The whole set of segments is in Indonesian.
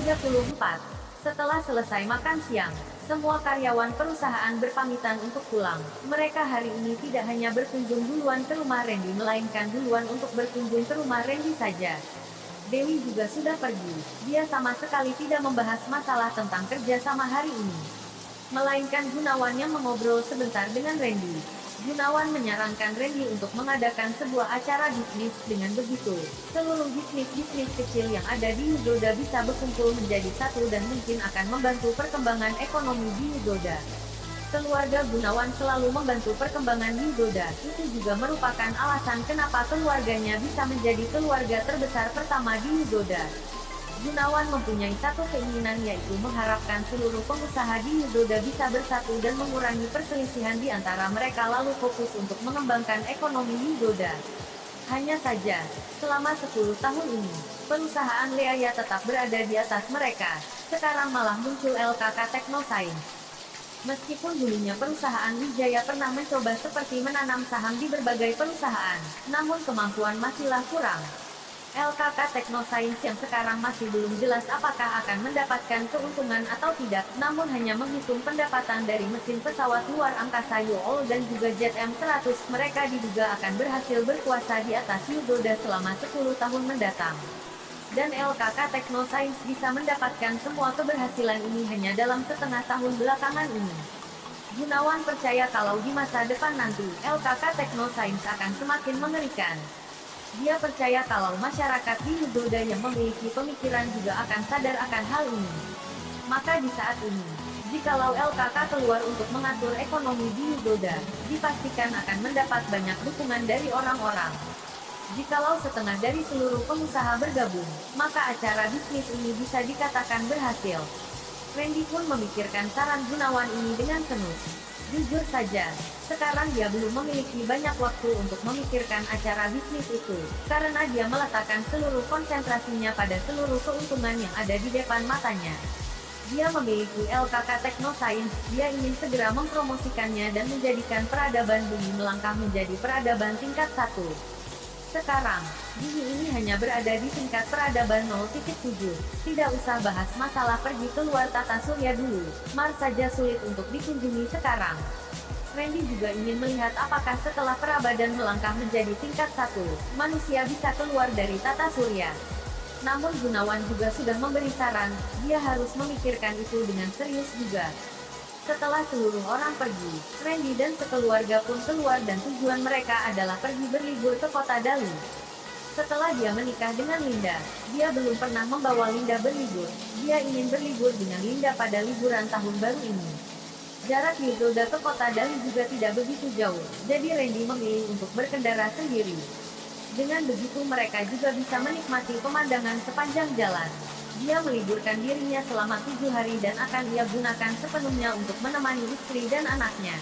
34. Setelah selesai makan siang, semua karyawan perusahaan berpamitan untuk pulang. Mereka hari ini tidak hanya berkunjung duluan ke rumah Randy melainkan duluan untuk berkunjung ke rumah Randy saja. Dewi juga sudah pergi. Dia sama sekali tidak membahas masalah tentang kerja sama hari ini. Melainkan Gunawan yang mengobrol sebentar dengan Randy. Gunawan menyarankan Randy untuk mengadakan sebuah acara bisnis. Dengan begitu, seluruh bisnis-bisnis kecil yang ada di Yudoda bisa berkumpul menjadi satu dan mungkin akan membantu perkembangan ekonomi di Yudoda. Keluarga Gunawan selalu membantu perkembangan Yudoda. Itu juga merupakan alasan kenapa keluarganya bisa menjadi keluarga terbesar pertama di Yudoda. Gunawan mempunyai satu keinginan, yaitu mengharapkan seluruh pengusaha di Yudoda bisa bersatu dan mengurangi perselisihan di antara mereka lalu fokus untuk mengembangkan ekonomi Yudoda. Hanya saja, selama 10 tahun ini, perusahaan Leaya tetap berada di atas mereka. Sekarang malah muncul LKK Technoscience. Meskipun dulunya perusahaan Wijaya pernah mencoba seperti menanam saham di berbagai perusahaan, namun kemampuan masihlah kurang. LKK Technoscience yang sekarang masih belum jelas apakah akan mendapatkan keuntungan atau tidak, namun hanya menghitung pendapatan dari mesin pesawat luar angkasa Yool dan juga Jet M100, mereka diduga akan berhasil berkuasa di atas Yudoda selama 10 tahun mendatang. Dan LKK Technoscience bisa mendapatkan semua keberhasilan ini hanya dalam setengah tahun belakangan ini. Gunawan percaya kalau di masa depan nanti, LKK Technoscience akan semakin mengerikan. Dia percaya kalau masyarakat di Yudoda yang memiliki pemikiran juga akan sadar akan hal ini. Maka di saat ini, jikalau LKK keluar untuk mengatur ekonomi di Yudoda, dipastikan akan mendapat banyak dukungan dari orang-orang. Jikalau setengah dari seluruh pengusaha bergabung, maka acara bisnis ini bisa dikatakan berhasil. Randy pun memikirkan saran Gunawan ini dengan serius. Jujur saja, sekarang dia belum memiliki banyak waktu untuk memikirkan acara bisnis itu, karena dia meletakkan seluruh konsentrasinya pada seluruh keuntungan yang ada di depan matanya. Dia memiliki LKK Technoscience, dia ingin segera mempromosikannya dan menjadikan peradaban bumi melangkah menjadi peradaban tingkat 1. Sekarang, bumi ini hanya berada di tingkat peradaban 0.7. Tidak usah bahas masalah pergi keluar tata surya dulu, Mars saja sulit untuk dikunjungi sekarang. Randy juga ingin melihat apakah setelah peradaban melangkah menjadi tingkat 1, manusia bisa keluar dari tata surya. Namun Gunawan juga sudah memberi saran, dia harus memikirkan itu dengan serius juga. Setelah seluruh orang pergi, Randy dan sekeluarga pun keluar dan tujuan mereka adalah pergi berlibur ke kota Dali. Setelah dia menikah dengan Linda, dia belum pernah membawa Linda berlibur. Dia ingin berlibur dengan Linda pada liburan tahun baru ini. Jarak Yudoda ke kota Dali juga tidak begitu jauh, jadi Randy memilih untuk berkendara sendiri. Dengan begitu mereka juga bisa menikmati pemandangan sepanjang jalan. Dia meliburkan dirinya selama 7 hari dan akan ia gunakan sepenuhnya untuk menemani istri dan anaknya.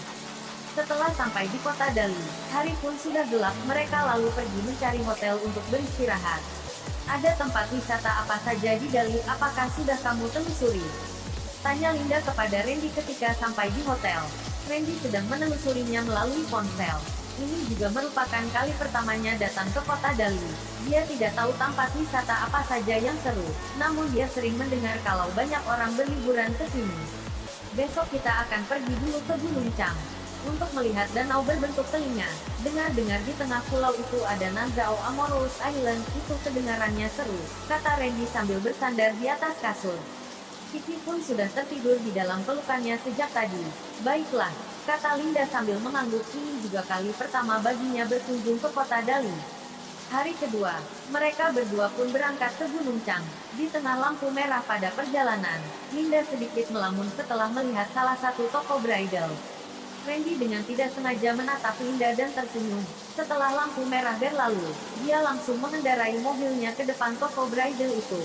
Setelah sampai di kota Dali, hari pun sudah gelap, mereka lalu pergi mencari hotel untuk beristirahat. Ada tempat wisata apa saja di Dali, apakah sudah kamu telusuri? Tanya Linda kepada Randy ketika sampai di hotel. Randy sedang menelusurinya melalui ponsel. Ini juga merupakan kali pertamanya datang ke kota Dali. Dia tidak tahu tempat wisata apa saja yang seru, namun dia sering mendengar kalau banyak orang berliburan ke sini. Besok kita akan pergi dulu ke Gunung Chang untuk melihat danau berbentuk telinga. Dengar-dengar di tengah pulau itu ada Nanzhao Amorous Island, itu kedengarannya seru, kata Randy sambil bersandar di atas kasur. Kitty pun sudah tertidur di dalam pelukannya sejak tadi. Baiklah, kata Linda sambil mengangguk, ini juga kali pertama baginya berkunjung ke kota Dali. Hari kedua, mereka berdua pun berangkat ke Gunung Chang. Di tengah lampu merah pada perjalanan, Linda sedikit melamun setelah melihat salah satu toko bridal. Randy dengan tidak sengaja menatap Linda dan tersenyum. Setelah lampu merah berlalu, dia langsung mengendarai mobilnya ke depan toko bridal itu.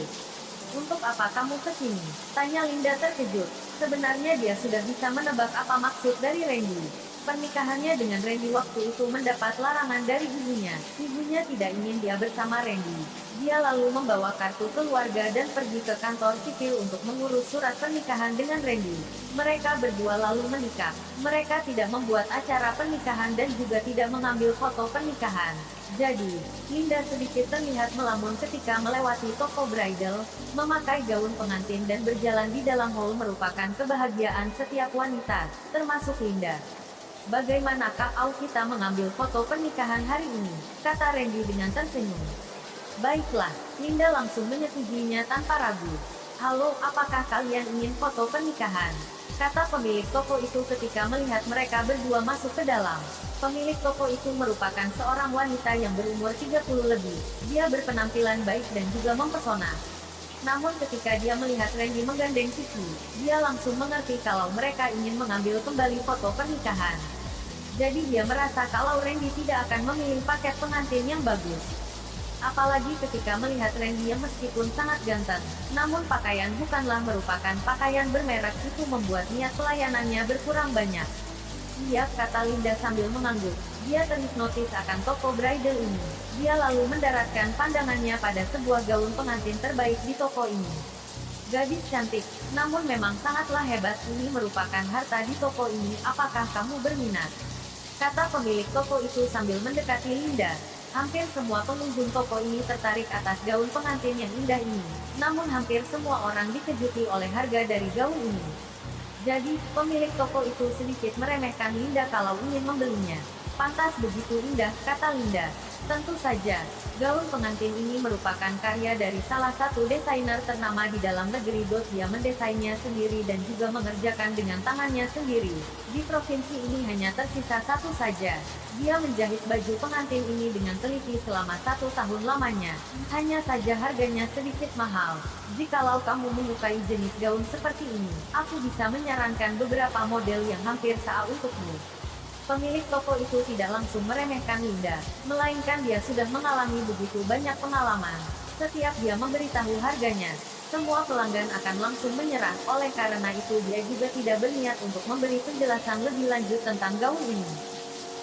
Untuk apa kamu ke sini? Tanya Linda terkejut. Sebenarnya dia sudah bisa menebak apa maksud dari Randy. Pernikahannya dengan Randy waktu itu mendapat larangan dari ibunya. Ibunya tidak ingin dia bersama Randy. Dia lalu membawa kartu keluarga dan pergi ke kantor sipil untuk mengurus surat pernikahan dengan Randy. Mereka berdua lalu menikah. Mereka tidak membuat acara pernikahan dan juga tidak mengambil foto pernikahan. Jadi, Linda sedikit terlihat melamun ketika melewati toko bridal, memakai gaun pengantin dan berjalan di dalam hall merupakan kebahagiaan setiap wanita, termasuk Linda. "Bagaimanakah kita mengambil foto pernikahan hari ini?" kata Randy dengan tersenyum. "Baiklah," Linda langsung menyetujuinya tanpa ragu. "Halo, apakah kalian ingin foto pernikahan?" kata pemilik toko itu ketika melihat mereka berdua masuk ke dalam. Pemilik toko itu merupakan seorang wanita yang berumur 30 lebih. Dia berpenampilan baik dan juga mempesona. Namun ketika dia melihat Randy menggandeng Vicky, dia langsung mengerti kalau mereka ingin mengambil kembali foto pernikahan. Jadi dia merasa kalau Randy tidak akan memilih paket pengantin yang bagus. Apalagi ketika melihat Randy yang meskipun sangat ganteng, namun pakaian bukanlah merupakan pakaian bermerek, itu membuat niat pelayanannya berkurang banyak. "Iya," kata Linda sambil mengangguk. Dia terhipnotis akan toko bridal ini. Dia lalu mendaratkan pandangannya pada sebuah gaun pengantin terbaik di toko ini. "Gadis cantik, namun memang sangatlah hebat. Ini merupakan harta di toko ini. Apakah kamu berminat?" kata pemilik toko itu sambil mendekati Linda. Hampir semua pengunjung toko ini tertarik atas gaun pengantin yang indah ini. Namun hampir semua orang dikejuti oleh harga dari gaun ini. Jadi, pemilik toko itu sedikit meremehkan Linda kalau ingin membelinya. "Pantas begitu indah," kata Linda. "Tentu saja, gaun pengantin ini merupakan karya dari salah satu desainer ternama di dalam negeri. Dia mendesainnya sendiri dan juga mengerjakan dengan tangannya sendiri. Di provinsi ini hanya tersisa satu saja. Dia menjahit baju pengantin ini dengan teliti selama 1 tahun lamanya. Hanya saja harganya sedikit mahal. Jikalau kamu menyukai jenis gaun seperti ini, aku bisa menyarankan beberapa model yang hampir sama untukmu." Pemilik toko itu tidak langsung meremehkan Linda, melainkan dia sudah mengalami begitu banyak pengalaman. Setiap dia memberitahu harganya, semua pelanggan akan langsung menyerah. Oleh karena itu dia juga tidak berniat untuk memberi penjelasan lebih lanjut tentang gaun ini.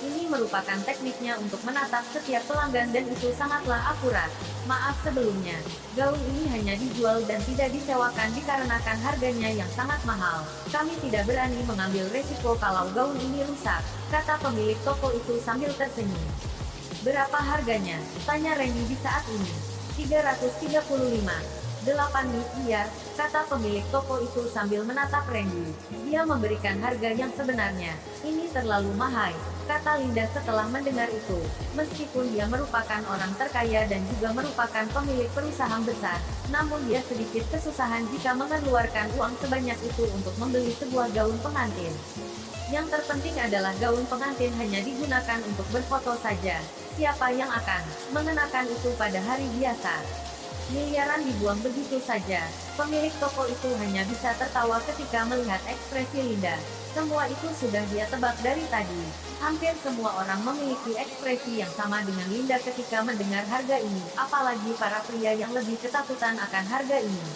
Ini merupakan tekniknya untuk menatap setiap pelanggan dan itu sangatlah akurat. "Maaf sebelumnya, gaun ini hanya dijual dan tidak disewakan dikarenakan harganya yang sangat mahal. Kami tidak berani mengambil resiko kalau gaun ini rusak," kata pemilik toko itu sambil tersenyum. "Berapa harganya?" tanya Randy di saat ini. 335,8 miliar, kata pemilik toko itu sambil menatap Randy. Dia memberikan harga yang sebenarnya. "Ini terlalu mahal," kata Linda setelah mendengar itu. Meskipun dia merupakan orang terkaya dan juga merupakan pemilik perusahaan besar, namun dia sedikit kesusahan jika mengeluarkan uang sebanyak itu untuk membeli sebuah gaun pengantin. Yang terpenting adalah gaun pengantin hanya digunakan untuk berfoto saja. Siapa yang akan mengenakan itu pada hari biasa? Miliaran dibuang begitu saja. Pemilik toko itu hanya bisa tertawa ketika melihat ekspresi Linda. Semua itu sudah dia tebak dari tadi. Hampir semua orang memiliki ekspresi yang sama dengan Linda ketika mendengar harga ini, apalagi para pria yang lebih ketakutan akan harga ini.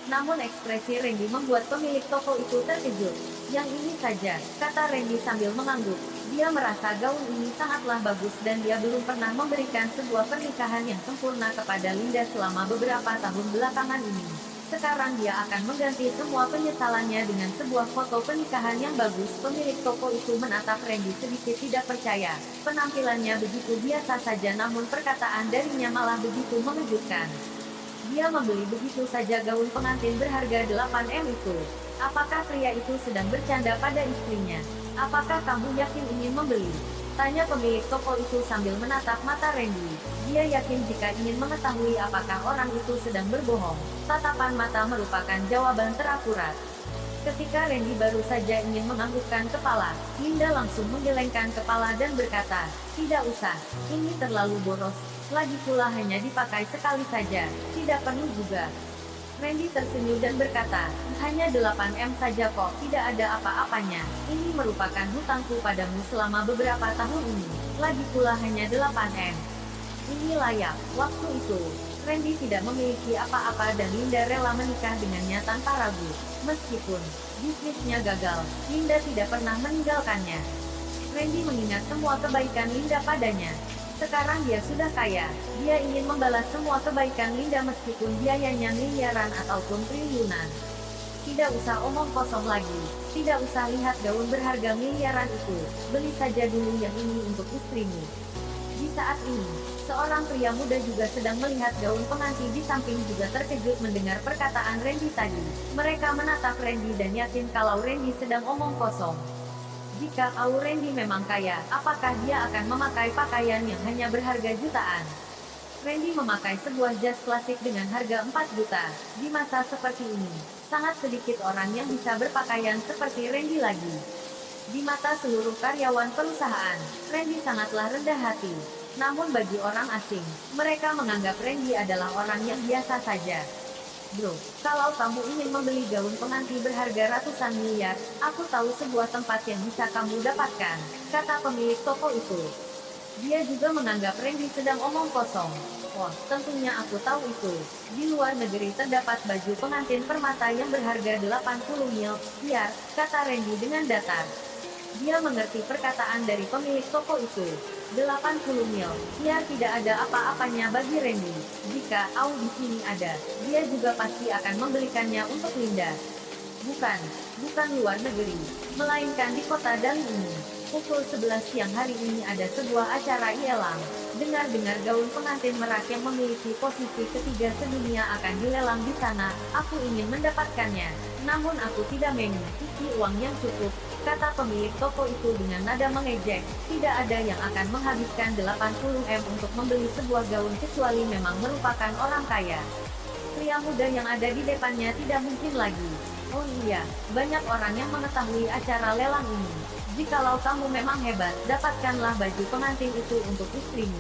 Namun ekspresi Randy membuat pemilik toko itu terkejut. "Yang ini saja," kata Randy sambil mengangguk. Dia merasa gaun ini sangatlah bagus dan dia belum pernah memberikan sebuah pernikahan yang sempurna kepada Linda selama beberapa tahun belakangan ini. Sekarang dia akan mengganti semua penyesalannya dengan sebuah foto pernikahan yang bagus. Pemilik toko itu menatap Randy sedikit tidak percaya. Penampilannya begitu biasa saja namun perkataan darinya malah begitu mengejutkan. Dia membeli begitu saja gaun pengantin berharga 8 M itu. Apakah pria itu sedang bercanda pada istrinya? "Apakah kamu yakin ingin membeli?" tanya pemilik toko itu sambil menatap mata Randy. Dia yakin jika ingin mengetahui apakah orang itu sedang berbohong. Tatapan mata merupakan jawaban terakurat. Ketika Randy baru saja ingin menganggukkan kepala, Linda langsung menggelengkan kepala dan berkata, "Tidak usah, ini terlalu boros. Lagi pula hanya dipakai sekali saja, tidak perlu juga." Randy tersenyum dan berkata, "Hanya 8 M saja kok, tidak ada apa-apanya. Ini merupakan hutangku padamu selama beberapa tahun ini. Lagi pula hanya 8 M. Ini layak." Waktu itu, Randy tidak memiliki apa-apa dan Linda rela menikah dengannya tanpa ragu. Meskipun bisnisnya gagal, Linda tidak pernah meninggalkannya. Randy mengingat semua kebaikan Linda padanya. Sekarang dia sudah kaya. Dia ingin membalas semua kebaikan Linda meskipun biayanya miliaran ataupun triliunan. Tidak usah omong kosong lagi. Tidak usah lihat gaun berharga miliaran itu. Beli saja dulu yang ini untuk istrimu. Di saat ini, seorang pria muda juga sedang melihat gaun pengantin di samping juga terkejut mendengar perkataan Randy tadi. Mereka menatap Randy dan yakin kalau Randy sedang omong kosong. Jika Randy memang kaya, apakah dia akan memakai pakaian yang hanya berharga jutaan? Randy memakai sebuah jas klasik dengan harga 4 juta. Di masa seperti ini, sangat sedikit orang yang bisa berpakaian seperti Randy lagi. Di mata seluruh karyawan perusahaan, Randy sangatlah rendah hati. Namun bagi orang asing, mereka menganggap Randy adalah orang yang biasa saja. Bro, kalau kamu ingin membeli gaun pengantin berharga ratusan miliar, aku tahu sebuah tempat yang bisa kamu dapatkan, kata pemilik toko itu. Dia juga menganggap Randy sedang omong kosong. Oh, tentunya aku tahu itu. Di luar negeri terdapat baju pengantin permata yang berharga 80 miliar, kata Randy dengan datar. Dia mengerti perkataan dari pemilik toko itu. 80 miliar tidak ada apa-apanya bagi Randy. Jika di sini ada, dia juga pasti akan membelikannya untuk Linda. Bukan luar negeri, melainkan di kota Dali ini. Pukul 11 siang hari ini ada sebuah acara lelang. Dengar-dengar gaun pengantin merak yang memiliki posisi ketiga sedunia akan dilelang di sana. Aku ingin mendapatkannya, namun aku tidak memiliki uang yang cukup, kata pemilik toko itu dengan nada mengejek. Tidak ada yang akan menghabiskan 80 M untuk membeli sebuah gaun kecuali memang merupakan orang kaya. Pria muda yang ada di depannya tidak mungkin lagi. Oh iya, banyak orang yang mengetahui acara lelang ini. Jikalau kamu memang hebat, dapatkanlah baju pengantin itu untuk istrimu.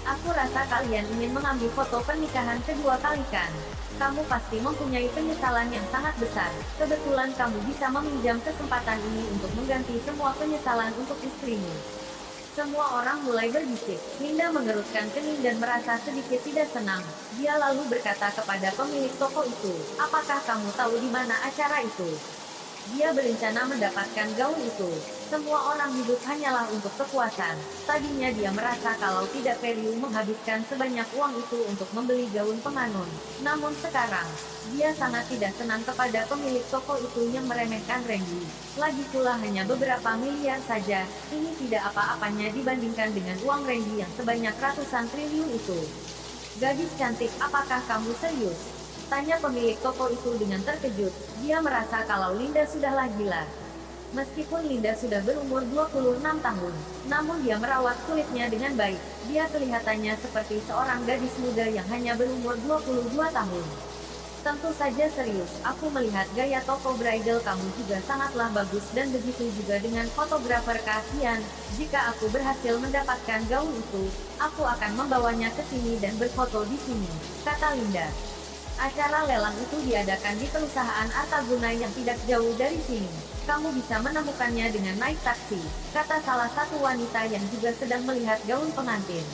Aku rasa kalian ingin mengambil foto pernikahan kedua kali kan? Kamu pasti mempunyai penyesalan yang sangat besar. Kebetulan kamu bisa meminjam kesempatan ini untuk mengganti semua penyesalan untuk istrimu. Semua orang mulai berbisik. Linda mengerutkan kening dan merasa sedikit tidak senang. Dia lalu berkata kepada pemilik toko itu, apakah kamu tahu di mana acara itu? Dia berencana mendapatkan gaun itu. Semua orang hidup hanyalah untuk kepuasan. Tadinya dia merasa kalau tidak perlu menghabiskan sebanyak uang itu untuk membeli gaun pengantin. Namun sekarang, dia sangat tidak senang kepada pemilik toko itu yang meremehkan Randy. Lagi pula hanya beberapa miliar saja, ini tidak apa-apanya dibandingkan dengan uang Randy yang sebanyak ratusan triliun itu. Gadis cantik, apakah kamu serius? Tanya pemilik toko itu dengan terkejut. Dia merasa kalau Linda sudahlah gila. Meskipun Linda sudah berumur 26 tahun, namun dia merawat kulitnya dengan baik. Dia kelihatannya seperti seorang gadis muda yang hanya berumur 22 tahun. Tentu saja serius, aku melihat gaya toko bridal kamu juga sangatlah bagus dan begitu juga dengan fotografer Kasian. Jika aku berhasil mendapatkan gaun itu, aku akan membawanya ke sini dan berfoto di sini, kata Linda. Acara lelang itu diadakan di perusahaan Artaguna yang tidak jauh dari sini. Kamu bisa menemukannya dengan naik taksi, kata salah satu wanita yang juga sedang melihat gaun pengantin.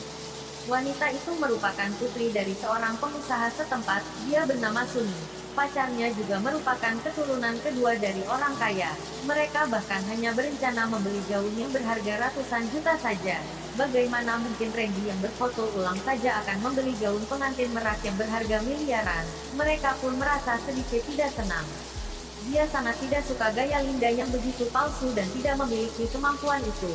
Wanita itu merupakan putri dari seorang pengusaha setempat, dia bernama Suni. Pacarnya juga merupakan keturunan kedua dari orang kaya. Mereka bahkan hanya berencana membeli gaun yang berharga ratusan juta saja. Bagaimana mungkin Randy yang berfoto ulang saja akan membeli gaun pengantin merak yang berharga miliaran? Mereka pun merasa sedikit tidak senang. Dia sangat tidak suka gaya Linda yang begitu palsu dan tidak memiliki kemampuan itu.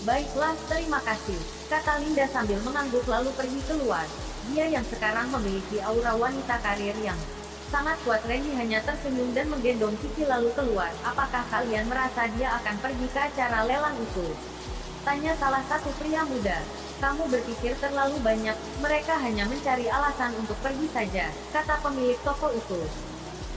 Baiklah, terima kasih, kata Linda sambil mengangguk lalu pergi keluar. Dia yang sekarang memiliki aura wanita karir yang sangat kuat. Randy hanya tersenyum dan menggendong Kiki lalu keluar. Apakah kalian merasa dia akan pergi ke acara lelang itu? Tanya salah satu pria muda. Kamu berpikir terlalu banyak, mereka hanya mencari alasan untuk pergi saja, kata pemilik toko itu.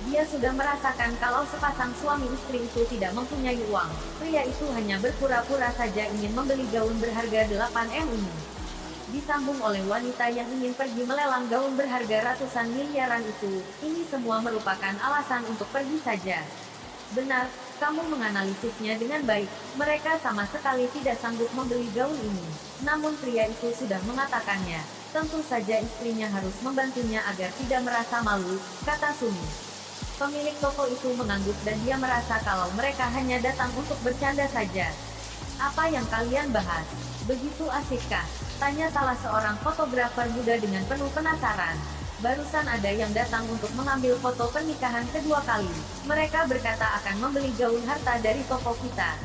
Dia sudah merasakan kalau sepasang suami istri itu tidak mempunyai uang. Pria itu hanya berpura-pura saja ingin membeli gaun berharga 8 M ini. Disambung oleh wanita yang ingin pergi melelang gaun berharga ratusan miliaran itu. Ini semua merupakan alasan untuk pergi saja. Benar, kamu menganalisisnya dengan baik. Mereka sama sekali tidak sanggup membeli gaun ini. Namun pria itu sudah mengatakannya. Tentu saja istrinya harus membantunya agar tidak merasa malu, kata Sumi. Pemilik toko itu mengangguk dan dia merasa kalau mereka hanya datang untuk bercanda saja. Apa yang kalian bahas? Begitu asikkah? Tanya salah seorang fotografer muda dengan penuh penasaran. Barusan ada yang datang untuk mengambil foto pernikahan kedua kali. Mereka berkata akan membeli gaun harta dari toko kita.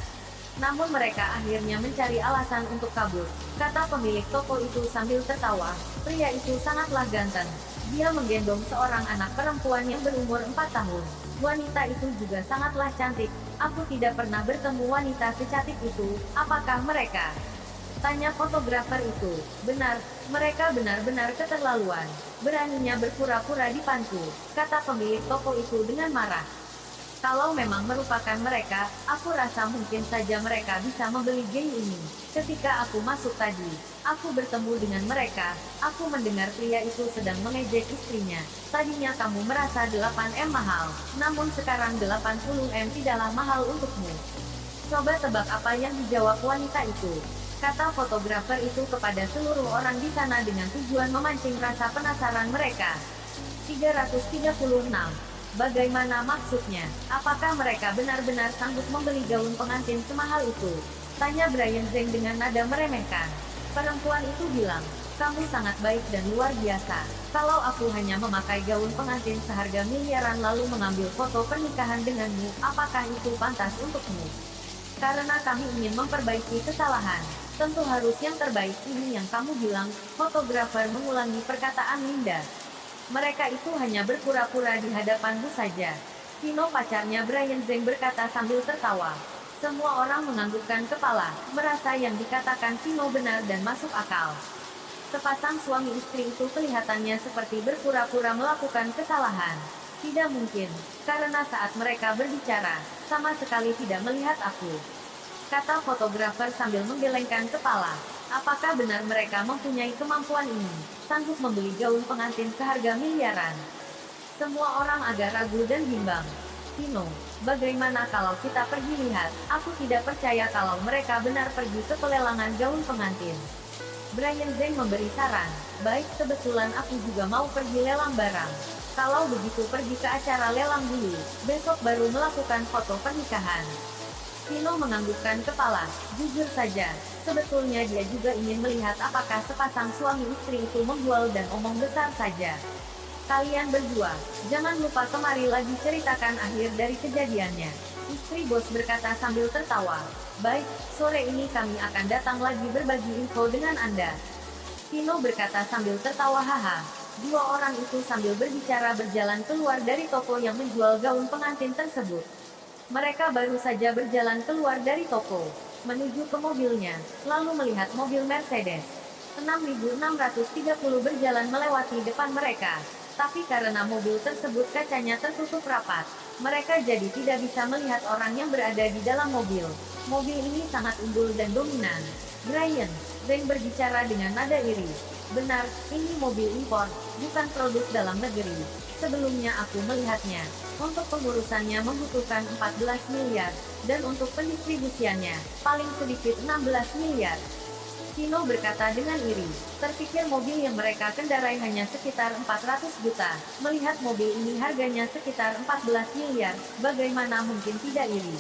Namun mereka akhirnya mencari alasan untuk kabur, kata pemilik toko itu sambil tertawa. Pria itu sangatlah ganteng. Dia menggendong seorang anak perempuan yang berumur 4 tahun. Wanita itu juga sangatlah cantik. Aku tidak pernah bertemu wanita secantik itu. Apakah mereka? Tanya fotografer itu. Benar, mereka benar-benar keterlaluan. Beraninya berpura-pura di depanku, kata pemilik toko itu dengan marah. Kalau memang merupakan mereka, aku rasa mungkin saja mereka bisa membeli game ini. Ketika aku masuk tadi, aku bertemu dengan mereka. Aku mendengar pria itu sedang mengejek istrinya. Tadinya kamu merasa 8M mahal, namun sekarang 80M tidaklah mahal untukmu. Coba tebak apa yang dijawab wanita itu, kata fotografer itu kepada seluruh orang di sana dengan tujuan memancing rasa penasaran mereka. 336. Bagaimana maksudnya? Apakah mereka benar-benar sanggup membeli gaun pengantin semahal itu? Tanya Brian Zhang dengan nada meremehkan. Perempuan itu bilang, kamu sangat baik dan luar biasa. Kalau aku hanya memakai gaun pengantin seharga miliaran lalu mengambil foto pernikahan denganmu, apakah itu pantas untukmu? Karena kami ingin memperbaiki kesalahan. Tentu harus yang terbaik ini yang kamu bilang, fotografer mengulangi perkataan Linda. Mereka itu hanya berpura-pura di hadapanmu saja. Kino pacarnya Brian Zhang berkata sambil tertawa. Semua orang menganggukkan kepala, merasa yang dikatakan Kino benar dan masuk akal. Sepasang suami istri itu kelihatannya seperti berpura-pura melakukan kesalahan. Tidak mungkin, karena saat mereka berbicara, sama sekali tidak melihat aku, kata fotografer sambil menggelengkan kepala. Apakah benar mereka mempunyai kemampuan ini, sanggup membeli gaun pengantin seharga miliaran? Semua orang agak ragu dan bimbang. Kino, bagaimana kalau kita pergi lihat? Aku tidak percaya kalau mereka benar pergi ke pelelangan gaun pengantin. Brian Zhang memberi saran. Baik, kebetulan aku juga mau pergi lelang barang. Kalau begitu pergi ke acara lelang dulu, besok baru melakukan foto pernikahan. Kino menganggukkan kepala. Jujur saja, sebetulnya dia juga ingin melihat apakah sepasang suami istri itu menjual dan omong besar saja. Kalian berdua, jangan lupa kemari lagi ceritakan akhir dari kejadiannya. Istri bos berkata sambil tertawa. Baik, sore ini kami akan datang lagi berbagi info dengan Anda. Kino berkata sambil tertawa haha. Dua orang itu sambil berbicara berjalan keluar dari toko yang menjual gaun pengantin tersebut. Mereka baru saja berjalan keluar dari toko, menuju ke mobilnya, lalu melihat mobil Mercedes 6630 berjalan melewati depan mereka. Tapi karena mobil tersebut kacanya tertutup rapat, mereka jadi tidak bisa melihat orang yang berada di dalam mobil. Mobil ini sangat unggul dan dominan. Brian Zhang berbicara dengan nada iri. Benar, ini mobil impor, bukan produk dalam negeri. Sebelumnya aku melihatnya. Untuk pengurusannya membutuhkan 14 miliar, dan untuk pendistribusiannya, paling sedikit 16 miliar. Kino berkata dengan iri. Terpikir mobil yang mereka kendarai hanya sekitar 400 juta. Melihat mobil ini harganya sekitar 14 miliar, bagaimana mungkin tidak iri?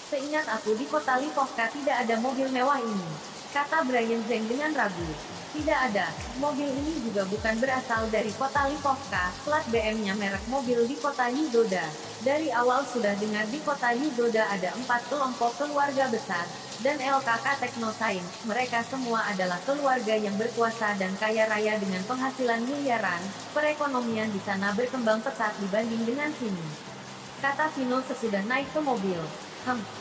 Seingat aku di kota Lipovka tidak ada mobil mewah ini, kata Brian Zhang dengan ragu. Tidak ada, mobil ini juga bukan berasal dari kota Lipovka, plat BM-nya merek mobil di kota Yudoda. Dari awal sudah dengar di kota Yudoda ada 4 kelompok keluarga besar, dan LKK Technoscience, mereka semua adalah keluarga yang berkuasa dan kaya raya dengan penghasilan miliaran. Perekonomian di sana berkembang pesat dibanding dengan sini, kata Vino sesudah naik ke mobil.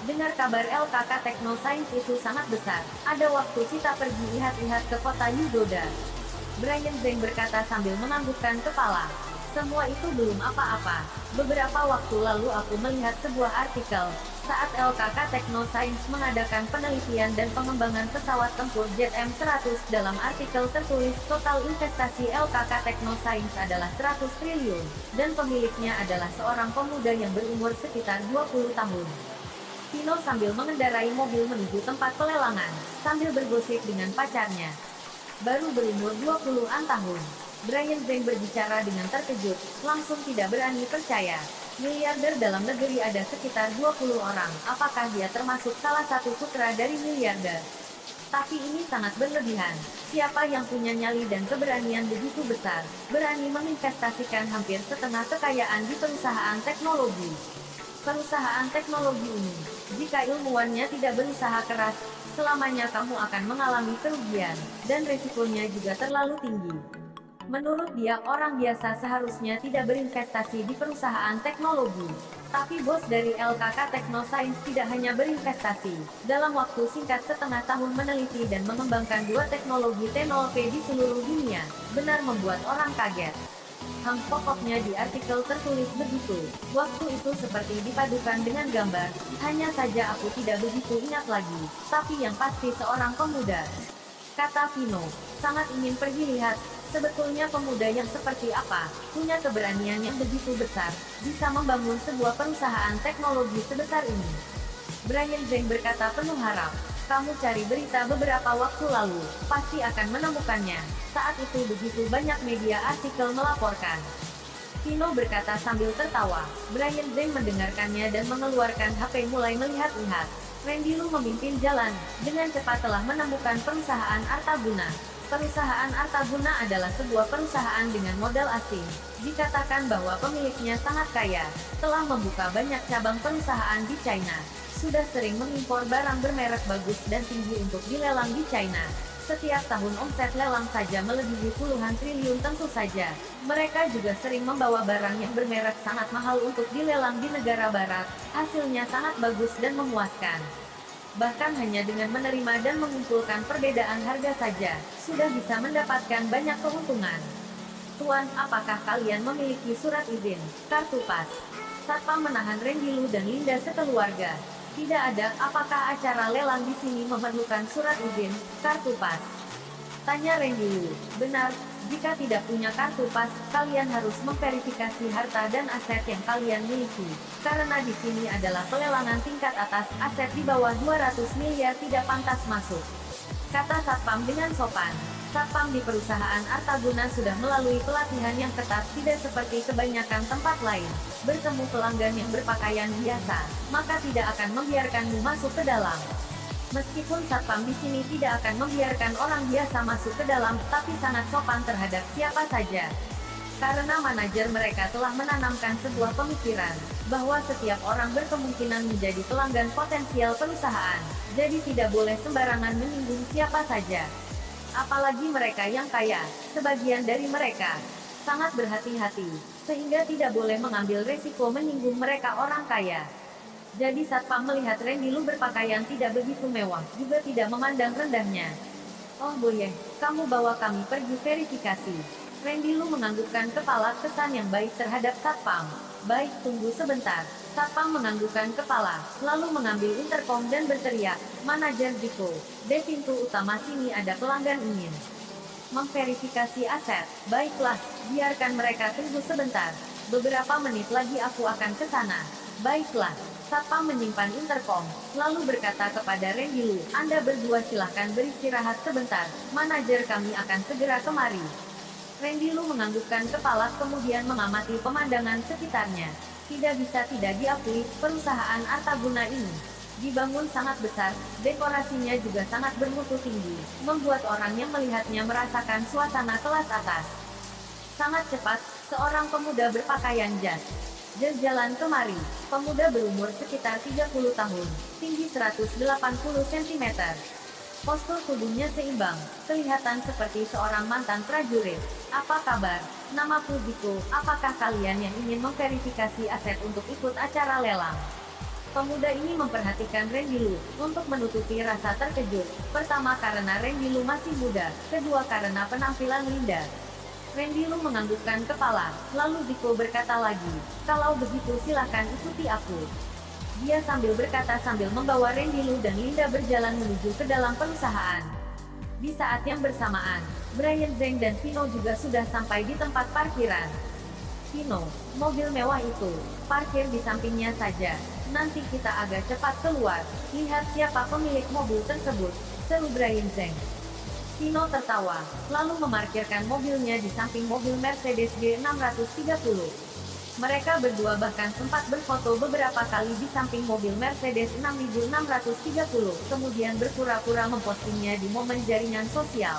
Dengar kabar LKK Technoscience itu sangat besar. Ada waktu kita pergi lihat-lihat ke kota Yudoda. Brian Zhang berkata sambil menganggukkan kepala. Semua itu belum apa-apa. Beberapa waktu lalu aku melihat sebuah artikel, saat LKK Technoscience mengadakan penelitian dan pengembangan pesawat tempur jet M100. Dalam artikel tertulis, total investasi LKK Technoscience adalah 100 triliun, dan pemiliknya adalah seorang pemuda yang berumur sekitar 20 tahun. Kino sambil mengendarai mobil menuju tempat pelelangan, sambil bergosip dengan pacarnya. Baru berumur 20-an tahun. Brian Zhang berbicara dengan terkejut, langsung tidak berani percaya. Miliarder dalam negeri ada sekitar 20 orang, apakah dia termasuk salah satu putra dari miliarder? Tapi ini sangat berlebihan. Siapa yang punya nyali dan keberanian begitu besar, berani menginvestasikan hampir setengah kekayaan di perusahaan teknologi? Perusahaan teknologi ini, jika ilmuwannya tidak berusaha keras, selamanya kamu akan mengalami kerugian, dan resikonya juga terlalu tinggi. Menurut dia, orang biasa seharusnya tidak berinvestasi di perusahaan teknologi. Tapi bos dari LKK Technoscience tidak hanya berinvestasi. Dalam waktu singkat setengah tahun meneliti dan mengembangkan dua teknologi T0P di seluruh dunia, benar membuat orang kaget. Pokoknya di artikel tertulis begitu. Waktu itu seperti dipadukan dengan gambar, hanya saja aku tidak begitu ingat lagi. Tapi yang pasti seorang pemuda, kata Vino, sangat ingin pergi lihat. Sebetulnya pemuda yang seperti apa, punya keberanian yang begitu besar, bisa membangun sebuah perusahaan teknologi sebesar ini. Brian Zhang berkata penuh harap. Kamu cari berita beberapa waktu lalu, pasti akan menemukannya. Saat itu begitu banyak media artikel melaporkan. Vino berkata sambil tertawa. Brian Zhang mendengarkannya dan mengeluarkan HP mulai melihat-lihat. Randy Lu memimpin jalan, dengan cepat telah menemukan perusahaan Artaguna. Perusahaan Artaguna adalah sebuah perusahaan dengan modal asing. Dikatakan bahwa pemiliknya sangat kaya, telah membuka banyak cabang perusahaan di China. Sudah sering mengimpor barang bermerek bagus dan tinggi untuk dilelang di China. Setiap tahun omset lelang saja melebihi puluhan triliun tentu saja. Mereka juga sering membawa barang yang bermerek sangat mahal untuk dilelang di negara barat. Hasilnya sangat bagus dan memuaskan. Bahkan hanya dengan menerima dan mengumpulkan perbedaan harga saja, sudah bisa mendapatkan banyak keuntungan. Tuan, apakah kalian memiliki surat izin, kartu pas? Satpam menahan Randy Lu dan Linda sekeluarga. Tidak ada. Apakah acara lelang di sini memerlukan surat izin, kartu pas? Tanya Randy Lu. Benar. Jika tidak punya kartu pas, kalian harus memverifikasi harta dan aset yang kalian miliki. Karena di sini adalah pelelangan tingkat atas, aset di bawah 200 miliar tidak pantas masuk. Kata Satpam dengan sopan. Satpam di perusahaan Artaguna sudah melalui pelatihan yang ketat, tidak seperti kebanyakan tempat lain. Bertemu pelanggan yang berpakaian biasa, maka tidak akan membiarkanmu masuk ke dalam. Meskipun Satpam di sini tidak akan membiarkan orang biasa masuk ke dalam, tapi sangat sopan terhadap siapa saja. Karena manajer mereka telah menanamkan sebuah pemikiran, bahwa setiap orang berkemungkinan menjadi pelanggan potensial perusahaan, jadi tidak boleh sembarangan menyinggung siapa saja. Apalagi mereka yang kaya, sebagian dari mereka sangat berhati-hati, sehingga tidak boleh mengambil resiko menyinggung mereka orang kaya. Jadi Satpam melihat Randy Lu berpakaian tidak begitu mewah, juga tidak memandang rendahnya. Oh boleh, kamu bawa kami pergi verifikasi. Randy Lu menganggukkan kepala, kesan yang baik terhadap Satpam. Baik, tunggu sebentar. Satpam menganggukkan kepala, lalu mengambil intercom dan berteriak, Manajer Jiko, di pintu utama sini ada pelanggan ingin memverifikasi aset. Baiklah, biarkan mereka tunggu sebentar. Beberapa menit lagi aku akan ke sana. Baiklah. Satpam menyimpan intercom, lalu berkata kepada Randy Lu, Anda berdua silahkan beristirahat sebentar, manajer kami akan segera kemari. Randy Lu menganggukkan kepala kemudian mengamati pemandangan sekitarnya. Tidak bisa tidak diakui, perusahaan Artaguna ini dibangun sangat besar, dekorasinya juga sangat bermutu tinggi, membuat orang yang melihatnya merasakan suasana kelas atas. Sangat cepat, seorang pemuda berpakaian jas jalan kemari. Pemuda berumur sekitar 30 tahun, tinggi 180 cm. Postur tubuhnya seimbang, kelihatan seperti seorang mantan prajurit. Apa kabar? Namaku Jiko, apakah kalian yang ingin memverifikasi aset untuk ikut acara lelang? Pemuda ini memperhatikan Randy Lu, untuk menutupi rasa terkejut. Pertama karena Randy Lu masih muda, kedua karena penampilan Linda. Randy Lu menganggukkan kepala, lalu Jiko berkata lagi, kalau begitu silakan ikuti aku. Dia sambil berkata sambil membawa Randy Lu dan Linda berjalan menuju ke dalam perusahaan. Di saat yang bersamaan, Brian Zhang dan Vino juga sudah sampai di tempat parkiran. Vino, mobil mewah itu, parkir di sampingnya saja, nanti kita agak cepat keluar, lihat siapa pemilik mobil tersebut, seru Brian Zhang. Tino tertawa, lalu memarkirkan mobilnya di samping mobil Mercedes G630. Mereka berdua bahkan sempat berfoto beberapa kali di samping mobil Mercedes 6630, kemudian berpura-pura mempostingnya di momen jaringan sosial.